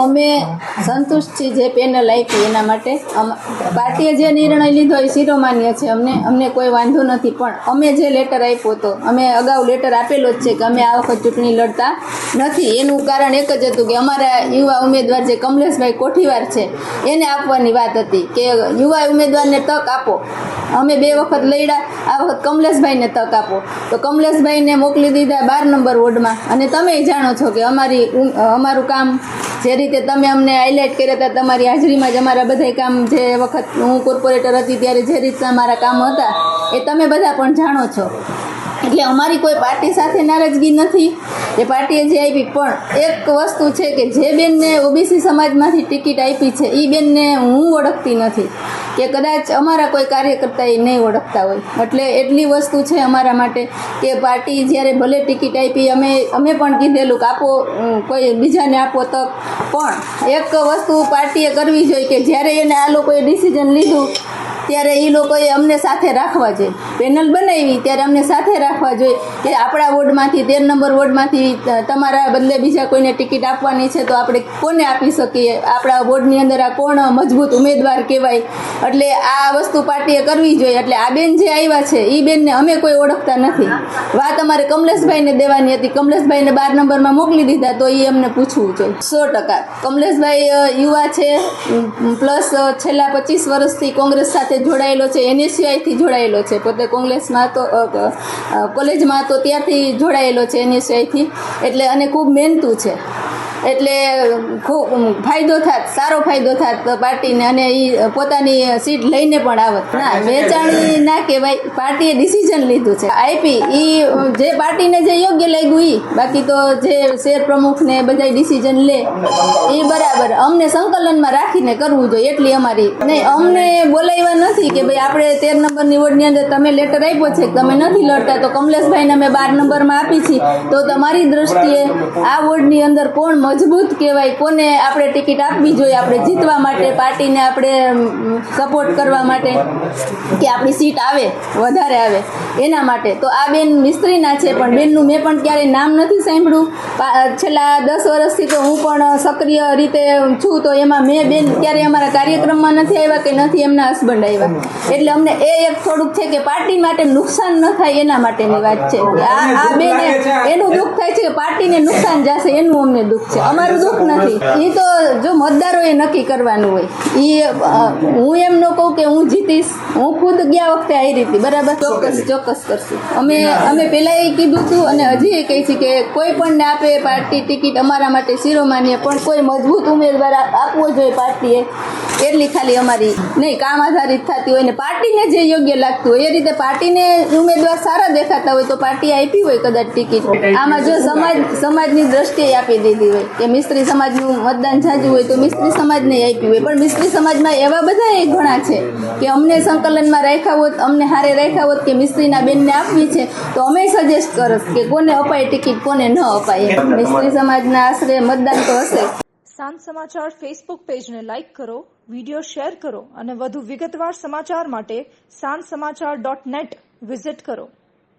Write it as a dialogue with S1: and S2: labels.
S1: અમે સંતુષ્ટ છીએ જે પેનલ આપી એના માટે. પાર્ટીએ જે નિર્ણય લીધો એ શિરોમાન્ય છે. અમને કોઈ વાંધો નથી, પણ અમે જે લેટર આપ્યો હતો, અમે અગાઉ લેટર આપેલો જ છે કે અમે આ વખત ચૂંટણી લડતા નથી. એનું કારણ એક જ હતું કે અમારા યુવા ઉમેદવાર જે કમલેશભાઈ કોઠીવાર છે એને આપવાની વાત હતી કે યુવા ઉમેદવારને તક આપો. અમે 2 વખત લડ્યા, આ વખત કમલેશભાઈને તક આપો. તો કમલેશભાઈને મોકલી દીધા 12 નંબર વોર્ડમાં. અને તમે જાણો છો કે અમારું કામ જે રીતે તમે અમને હાઇલાઇટ કર્યા હતા, તમારી હાજરીમાં જ અમારા બધા કામ, જે વખત હું કોર્પોરેટર હતી ત્યારે જે રીતના અમારા કામ હતા એ તમે બધા પણ જાણો છો. એટલે અમારી કોઈ પાર્ટી સાથે નારાજગી નથી, એ પાર્ટીએ જે આપી. પણ એક વસ્તુ છે કે જે બેનને ઓબીસી સમાજમાંથી ટિકિટ આપી છે એ બેનને હું ઓળખતી નથી, કે કદાચ અમારા કોઈ કાર્યકર્તા એ નહીં ઓળખતા હોય. એટલે એટલી વસ્તુ છે અમારા માટે કે પાર્ટી જ્યારે ભલે ટિકિટ આપી, અમે પણ કીધેલું કે આપો, કોઈ બીજાને આપો તક. પણ એક વસ્તુ પાર્ટીએ કરવી જોઈએ કે જ્યારે એને આ લોકોએ ડિસિઝન લીધું ત્યારે એ લોકોએ અમને સાથે રાખવા જોઈએ. પેનલ બનાવી ત્યારે અમને સાથે રાખવા જોઈએ કે આપણા વોર્ડમાંથી 13 નંબર વોર્ડમાંથી તમારા બદલે બીજા કોઈને ટિકિટ આપવાની છે તો આપણે કોને આપી શકીએ, આપણા વોર્ડની અંદર આ કોણ મજબૂત ઉમેદવાર કહેવાય. એટલે આ વસ્તુ પાર્ટીએ કરવી જોઈએ. એટલે આ બેન જે આવ્યા છે એ બેનને અમે કોઈ ઓળખતા નથી. વાત અમારે કમલેશભાઈને દેવાની હતી, કમલેશભાઈને 12 નંબરમાં મોકલી દીધા, તો એ અમને પૂછવું જોઈએ. 100% કમલેશભાઈ યુવા છે, પ્લસ છેલ્લા 25 વર્ષથી કોંગ્રેસ સાથે જોડાયેલો છે, NSUIથી જોડાયેલો છે. પોતે કોંગ્રેસમાં તો કોલેજમાં તો ત્યારથી જોડાયેલો છે NSUIથી. એટલે અને ખૂબ મહેનતું છે. એટલે ખૂબ ફાયદો થાત, સારો ફાયદો થાત પાર્ટીને, અને એ પોતાની સીટ લઈને પણ આવત. ના, વેચાણી ના કહેવાય, પાર્ટીએ ડિસિઝન લીધું છે આપી એ જે પાર્ટીને જે યોગ્ય લાગ્યું એ. બાકી તો જે શેર પ્રમુખને બધા ડિસિઝન લે એ બરાબર, અમને સંકલનમાં રાખીને કરવું જોઈએ એટલી અમારી. નહીં, અમને બોલાવ્યા નથી કે ભાઈ આપણે 13 નંબરની વોર્ડની અંદર તમે લેટર આપ્યો છે તમે નથી લડતા, તો કમલેશભાઈને અમે 12 નંબરમાં આપી છીએ. તો તમારી દ્રષ્ટિએ આ વોર્ડની અંદર કોણ મજબૂત કહેવાય, કોને આપણે ટિકિટ આપવી જોઈએ આપણે જીતવા માટે, પાર્ટીને આપણે સપોર્ટ કરવા માટે, કે આપણી સીટ આવે, વધારે આવે એના માટે. તો આ બેન મિસ્ત્રીના છે, પણ બેનનું મેં પણ ક્યારેય નામ નથી સાંભળ્યું. છેલ્લા 10 વર્ષથી તો હું પણ સક્રિય રીતે છું, તો એમાં મેં બેન ક્યારેય અમારા કાર્યક્રમમાં નથી આવ્યા કે નથી એમના હસબન્ડ આવ્યા. એટલે અમને એ એક થોડુંક છે કે પાર્ટી માટે નુકસાન ન થાય એના માટેની વાત છે. આ બેને એનું દુઃખ થાય છે કે પાર્ટીને નુકસાન જશે, એનું અમને દુઃખ છે. અમારું દુઃખ નથી. એ તો જો મતદારોએ નક્કી કરવાનું હોય. એ હું એમ ન કહું કે હું જીતીશ, હું ખુદ ગયા વખતે આવી હતી, બરાબર, ચોક્કસ કરશું. અમે પહેલાં એ કીધું હતું અને હજી એ કહી છે કે કોઈ પણને આપે પાર્ટી ટિકિટ અમારા માટે શિરોમાન્ય, પણ કોઈ મજબૂત ઉમેદવાર આપવો જોઈએ પાર્ટીએ, એટલી ખાલી અમારી. નહીં, કામ આધારિત થતી હોય ને પાર્ટીને જે યોગ્ય લાગતું હોય એ રીતે. પાર્ટીને ઉમેદવાર સારા દેખાતા હોય તો પાર્ટીએ આપી હોય કદાચ ટિકિટ. આમાં જો સમાજની દ્રષ્ટિએ આપી દીધી હોય કે મિસ્ત્રી સમાજનું મતદાન ઝાઝું હોય તો મિસ્ત્રી સમાજને આપી હોય, પણ મિસ્ત્રી સમાજમાં એવા બધા ઘણા છે કે અમને સંકલનમાં રાખ્યા હોત, અમને હારે રાખ્યા હોત કે મિસ્ત્રીના બેનને આપવી છે, તો અમે સજેસ્ટ કરત કે કોને અપાય ટિકિટ, કોને ન અપાય. મિસ્ત્રી સમાજના આશરે મતદાન તો હશે.
S2: સાંજ સમાચાર ફેસબુક પેજને લાઇક કરો, વિડીયો શેર કરો અને વધુ વિગતવાર સમાચાર માટે sanssamachar.net વિઝિટ કરો.